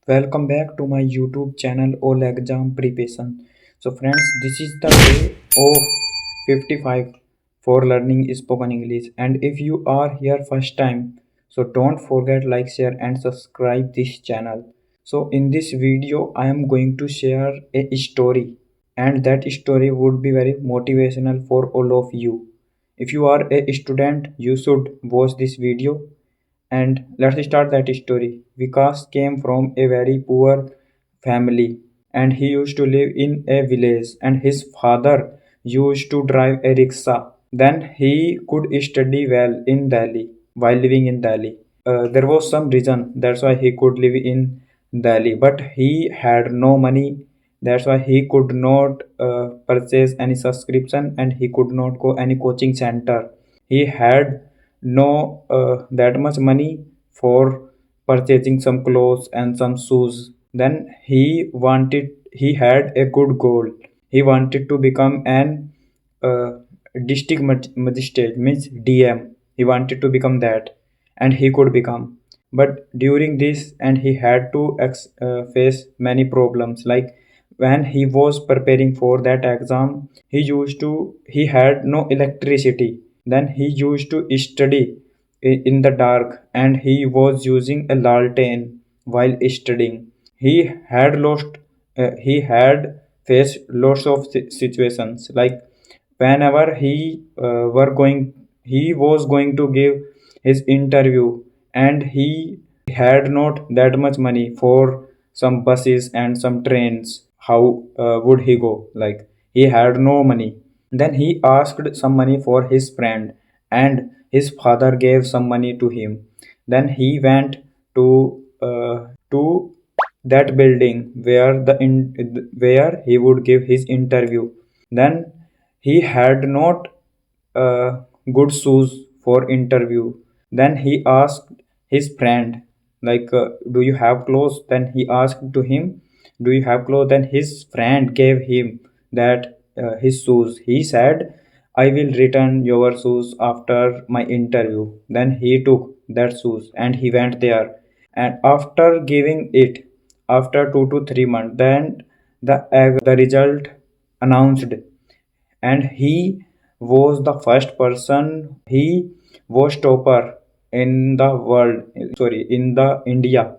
Welcome back to my YouTube channel All Exam Preparation. So friends, this is the day of 55 for learning spoken English, and if you are here first time, so don't forget like, share and subscribe this channel. So in this video I am going to share a story, and that story would be very motivational for all of you. If you are a student, you should watch this video. And let's start that story. Vikas came from a very poor family, and he used to live in a village, and his father used to drive a rickshaw. Then he could study well in Delhi while living in Delhi. There was some reason that's why he could live in Delhi, but he had no money. That's why he could not purchase any subscription, and he could not go any coaching center. He had no that much money for purchasing some clothes and some shoes. Then he had a good goal. He wanted to become an uh, district magistrate, means DM. He wanted to become that, and he could become. But during this, and he had to face many problems. Like when he was preparing for that exam, he had no electricity. Then he used to study in the dark, and he was using a lantern while studying. He had faced lots of situations, like whenever he was going to give his interview, and he had not that much money for some buses and some trains. How would he go? Like, he had no money. Then he asked some money for his friend, and his father gave some money to him. Then he went to that building where he would give his interview. Then he had not uh, good shoes for interview. Then he asked his friend, like, do you have clothes? Then he asked to him, do you have clothes? Then his friend gave him that his shoes. He said, I will return your shoes after my interview. Then he took that shoes and he went there. And after giving it, after 2 to 3 months, then the result announced, and he was the first person. He was topper in the world, sorry, in the India.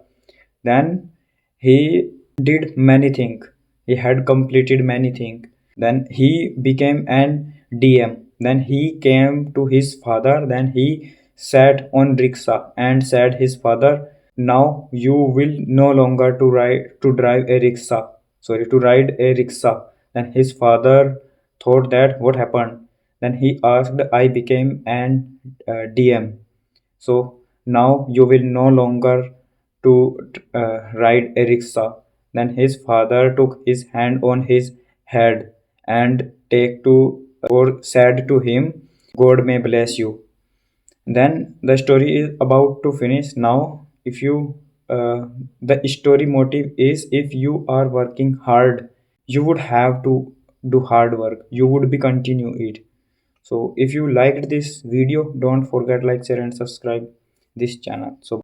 Then he did many things. He had completed many things. Then he became an DM. Then he came to his father. Then he sat on rickshaw and said his father, now you will no longer to drive a rickshaw, sorry, to ride a rickshaw. Then his father thought that what happened. Then he asked, I became an DM, so now you will no longer to ride a rickshaw. Then his father took his hand on his head and take to or said to him, God may bless you. Then the story is about to finish. Now if you the story motive is, if you are working hard, you would have to do hard work, you would be continue it. So if you liked this video, don't forget like, share and subscribe this channel. So